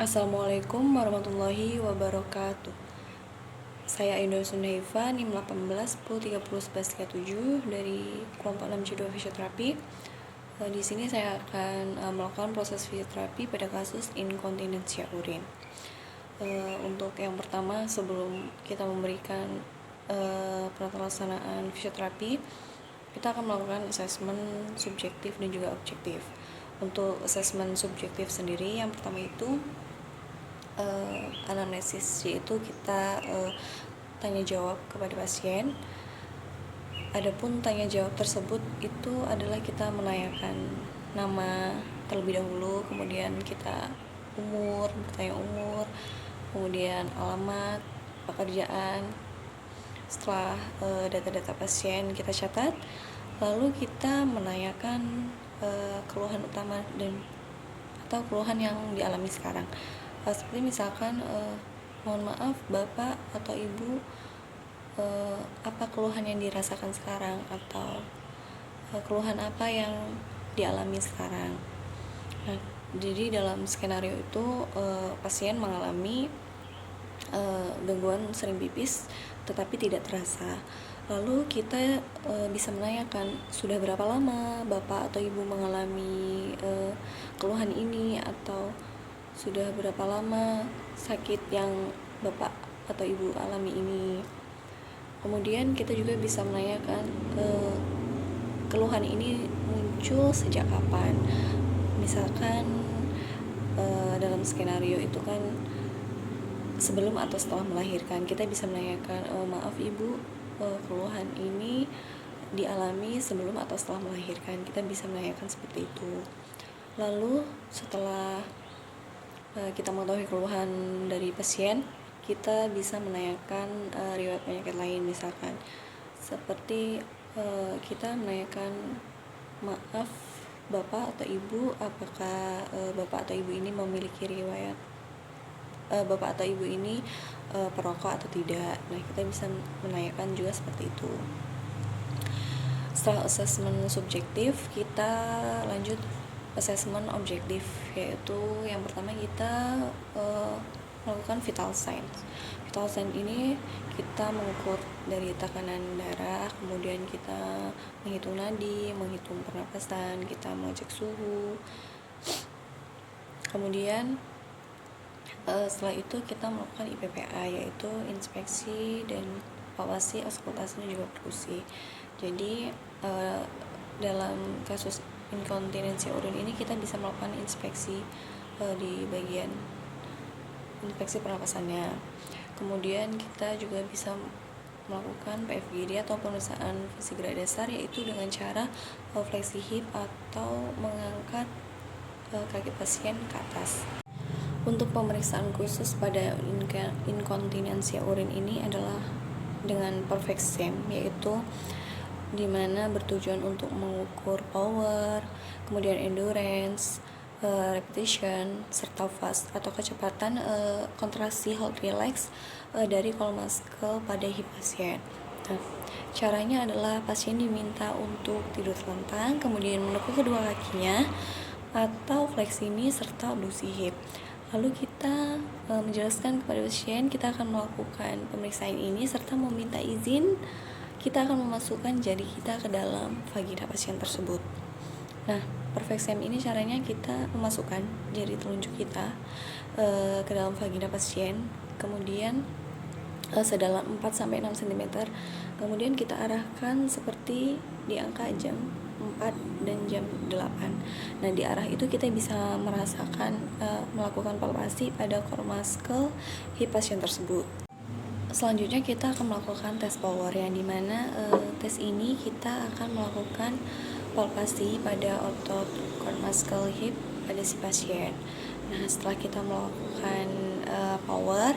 Assalamualaikum warahmatullahi wabarakatuh. Saya Ainul Sunaifa, NIM 18 10 30 11 37 dari kelompok 6 J2 Fisioterapi. Di sini saya akan melakukan proses fisioterapi pada kasus inkontinensia urin. Untuk yang pertama, sebelum kita memberikan pelaksanaan fisioterapi, kita akan melakukan asesmen subjektif dan juga objektif. Untuk asesmen subjektif sendiri, yang pertama itu anamnesis, yaitu kita tanya jawab kepada pasien. Adapun tanya jawab tersebut itu adalah kita menanyakan nama terlebih dahulu, kemudian kita bertanya umur, kemudian alamat, pekerjaan. Setelah data-data pasien kita catat, lalu kita menanyakan keluhan utama atau keluhan yang dialami sekarang. Seperti misalkan, mohon maaf Bapak atau Ibu, apa keluhan yang dirasakan sekarang, atau keluhan apa yang dialami sekarang. Nah, jadi dalam skenario itu pasien mengalami gangguan sering pipis tetapi tidak terasa. Lalu kita bisa menanyakan, sudah berapa lama Bapak atau Ibu mengalami keluhan ini, atau sudah berapa lama sakit yang Bapak atau Ibu alami ini. Kemudian kita juga bisa menanyakan keluhan ini muncul sejak kapan. Misalkan dalam skenario itu kan sebelum atau setelah melahirkan. Kita bisa menanyakan, maaf Ibu, keluhan ini dialami sebelum atau setelah melahirkan. Kita bisa menanyakan seperti itu. Lalu setelah kita mengetahui keluhan dari pasien, kita bisa menanyakan riwayat penyakit lain, misalkan seperti kita menanyakan, maaf Bapak atau Ibu, apakah Bapak atau Ibu ini memiliki riwayat Bapak atau Ibu ini perokok atau tidak. Nah, kita bisa menanyakan juga seperti itu. Setelah asesmen subjektif, kita lanjut asesmen objektif, yaitu yang pertama kita melakukan vital signs. Vital sign ini kita mengukur dari tekanan darah, kemudian kita menghitung nadi, menghitung pernapasan, kita mengecek suhu. Kemudian setelah itu kita melakukan IPPA, yaitu inspeksi dan palpasi, auskultasi dan juga perkusi. Jadi dalam kasus inkontinensia urin ini kita bisa melakukan inspeksi di bagian inspeksi pernapasannya. Kemudian kita juga bisa melakukan PFGD atau pemeriksaan fisik gerak dasar, yaitu dengan cara fleksi hip atau mengangkat kaki pasien ke atas. Untuk pemeriksaan khusus pada inkontinensia urin ini adalah dengan perfect exam, yaitu dimana bertujuan untuk mengukur power, kemudian endurance, repetition, serta fast atau kecepatan kontraksi hold relax dari column muscle pada hip pasien. Nah, caranya adalah pasien diminta untuk tidur telentang, kemudian menekuk kedua kakinya atau fleksi knee serta abduksi hip. Lalu kita menjelaskan kepada pasien kita akan melakukan pemeriksaan ini serta meminta izin kita akan memasukkan jari kita ke dalam vagina pasien tersebut. Nah, perfect exam ini caranya kita memasukkan jari telunjuk kita ke dalam vagina pasien, kemudian sedalam 4-6 cm. Kemudian kita arahkan seperti di angka jam 4 dan jam 8. Nah, di arah itu kita bisa merasakan melakukan palpasi pada core muscle hip pasien tersebut. Selanjutnya kita akan melakukan tes power, yang dimana tes ini kita akan melakukan palpasi pada otot core muscle hip pada si pasien. Nah, setelah kita melakukan power,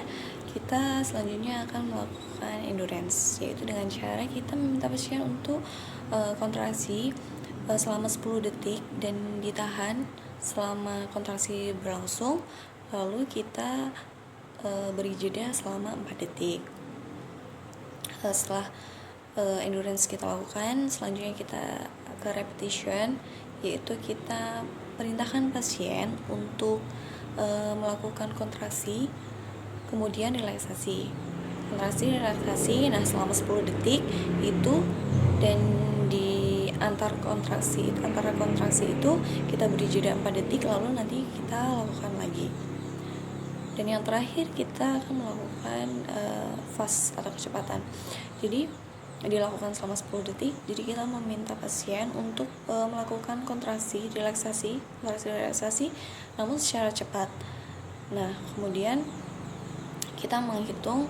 kita selanjutnya akan melakukan endurance, yaitu dengan cara kita meminta pasien untuk kontraksi selama 10 detik dan ditahan selama kontraksi berlangsung, lalu kita beri jeda selama 4 detik. Setelah endurance kita lakukan, selanjutnya kita ke repetition, yaitu kita perintahkan pasien untuk melakukan kontraksi, kemudian relaksasi. Nah selama 10 detik itu, dan di antara kontraksi itu kita beri jeda 4 detik, lalu nanti kita lakukan lagi. Dan yang terakhir kita akan melakukan fast atau kecepatan. Jadi dilakukan selama 10 detik. Jadi kita meminta pasien untuk melakukan kontraksi relaksasi namun secara cepat. Nah, kemudian kita menghitung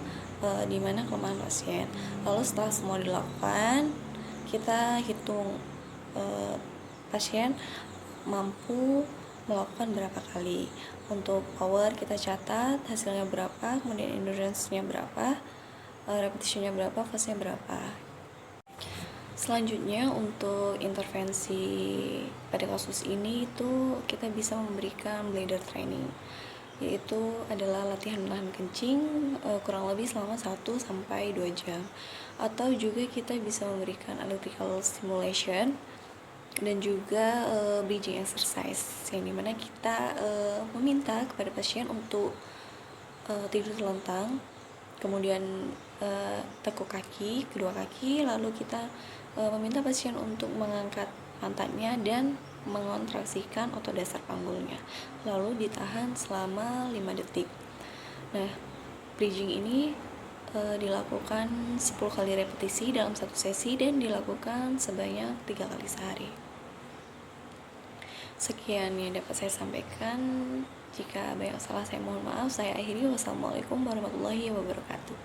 di mana kelemahan pasien. Lalu setelah semua dilakukan, kita hitung pasien mampu melakukan berapa kali. Untuk power kita catat hasilnya berapa, kemudian endurance-nya berapa, repetitionnya berapa, fase-nya berapa. Selanjutnya untuk intervensi pada kasus ini itu kita bisa memberikan bladder training, yaitu adalah latihan menahan kencing kurang lebih selama 1-2 jam. Atau juga kita bisa memberikan electrical stimulation dan juga bridging exercise, yang dimana kita meminta kepada pasien untuk tidur telentang, kemudian tekuk kaki, kedua kaki, lalu kita meminta pasien untuk mengangkat pantatnya dan mengontraksikan otot dasar panggulnya, lalu ditahan selama 5 detik. Nah, bridging ini dilakukan 10 kali repetisi dalam satu sesi dan dilakukan sebanyak 3 kali sehari. Sekian yang dapat saya sampaikan. Jika ada yang salah saya mohon maaf. Saya akhiri. Wassalamualaikum warahmatullahi wabarakatuh.